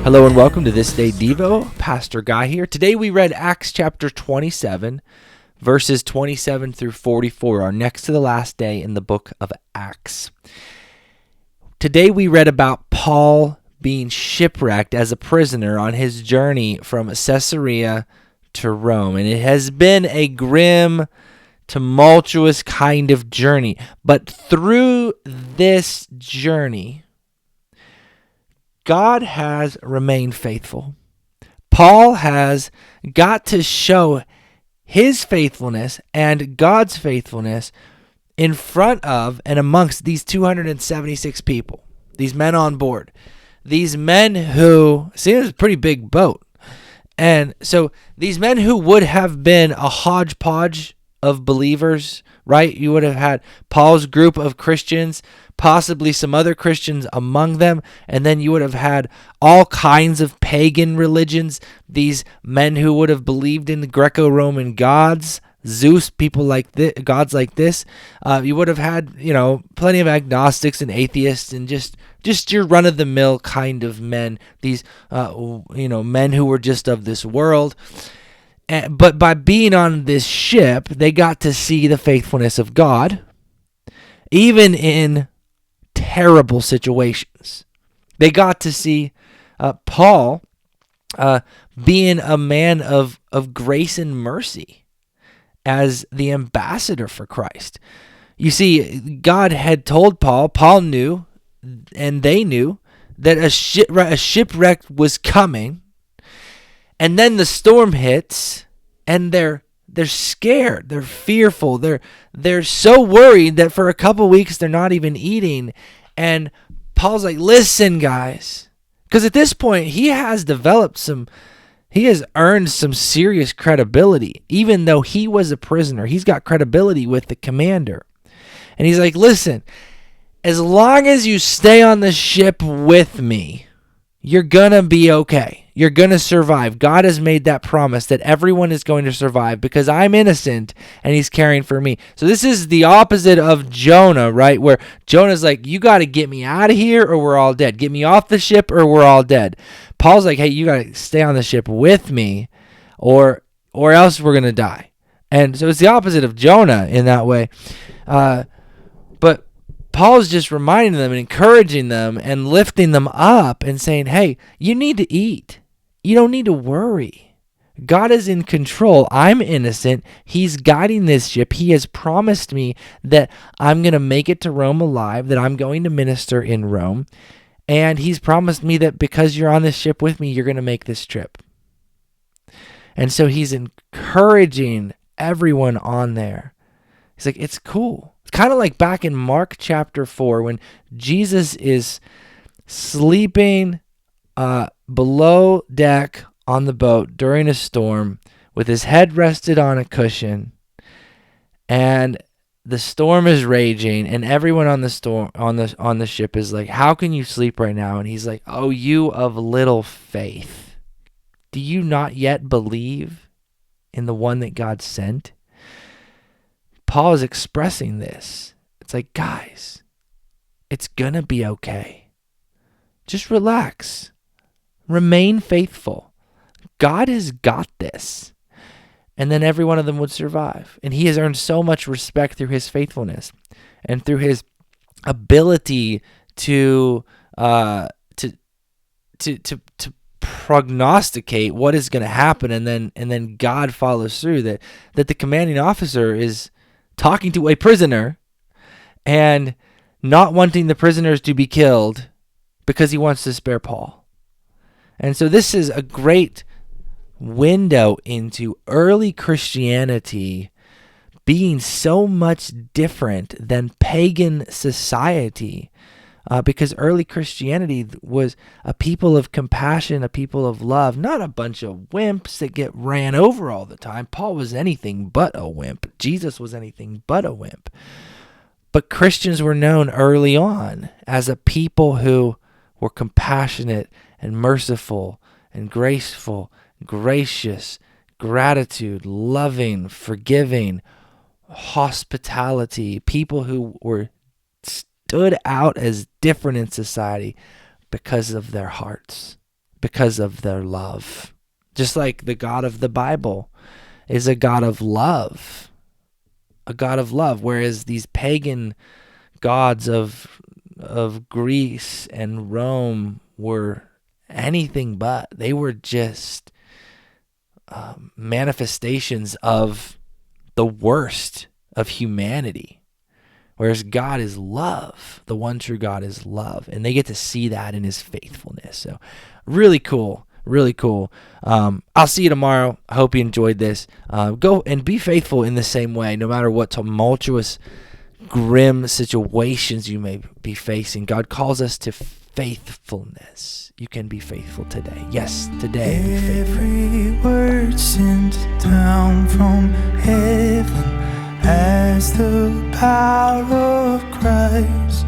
Hello and welcome to This Day Devo. Pastor Guy here. Today we read Acts chapter 27, verses 27 through 44, our next to the last day in the book of Acts. Today we read about Paul being shipwrecked as a prisoner on his journey from Caesarea to Rome. And it has been a grim, tumultuous kind of journey. But through this journey, God has remained faithful. Paul has got to show his faithfulness and God's faithfulness in front of and amongst these 276 people, these men on board, these men who, see, it was a pretty big boat. And so these men who would have been a hodgepodge of believers, right? You would have had Paul's group of Christians, possibly some other Christians among them, and then you would have had all kinds of pagan religions, these men who would have believed in the Greco-Roman gods, Zeus, people like this, gods like this. You would have had, plenty of agnostics and atheists and just your run-of-the-mill kind of men, these, men who were just of this world. But by being on this ship, they got to see the faithfulness of God, even in terrible situations. They got to see Paul being a man of grace and mercy as the ambassador for Christ. You see, God had told Paul knew, and they knew, that a shipwreck was coming. And then the storm hits, and they're scared, they're fearful, they're so worried that for a couple weeks they're not even eating. And Paul's like, listen, guys, because at this point he has earned some serious credibility. Even though he was a prisoner, he's got credibility with the commander. And he's like, listen, as long as you stay on the ship with me, you're gonna be okay. You're going to survive. God has made that promise that everyone is going to survive because I'm innocent and he's caring for me. So this is the opposite of Jonah, right? Where Jonah's like, you got to get me out of here or we're all dead. Get me off the ship or we're all dead. Paul's like, hey, you got to stay on the ship with me or else we're going to die. And so it's the opposite of Jonah in that way. But Paul's just reminding them and encouraging them and lifting them up and saying, hey, you need to eat. You don't need to worry. God is in control. I'm innocent. He's guiding this ship. He has promised me that I'm going to make it to Rome alive, that I'm going to minister in Rome. And he's promised me that because you're on this ship with me, you're going to make this trip. And so he's encouraging everyone on there. He's like, it's cool. It's kind of like back in Mark chapter 4 when Jesus is sleeping below deck on the boat during a storm with his head rested on a cushion, and the storm is raging, and everyone on the ship is like, how can you sleep right now? And he's like, oh, you of little faith, do you not yet believe in the one that God sent? Paul is expressing this. It's like, guys, it's gonna be okay. Just relax. Remain faithful. God has got this. And then every one of them would survive. And he has earned so much respect through his faithfulness and through his ability to prognosticate what is going to happen, and then God follows through. That the commanding officer is talking to a prisoner and not wanting the prisoners to be killed because he wants to spare Paul. And so this is a great window into early Christianity being so much different than pagan society, because early Christianity was a people of compassion, a people of love, not a bunch of wimps that get ran over all the time. Paul was anything but a wimp. Jesus was anything but a wimp. But Christians were known early on as a people who were compassionate and merciful and graceful, gracious, gratitude, loving, forgiving, hospitality, people who stood out as different in society because of their hearts, because of their love. Just like the God of the Bible is a God of love. A God of love, whereas these pagan gods of Greece and Rome were anything but. They were just manifestations of the worst of humanity. Whereas God is love. The one true God is love. And they get to see that in his faithfulness. So really cool. Really cool. I'll see you tomorrow. I hope you enjoyed this. Go and be faithful in the same way, no matter what tumultuous, grim situations you may be facing. God calls us to faithfulness. You can be faithful today. Yes, today. Every word sent down from heaven as the power of Christ.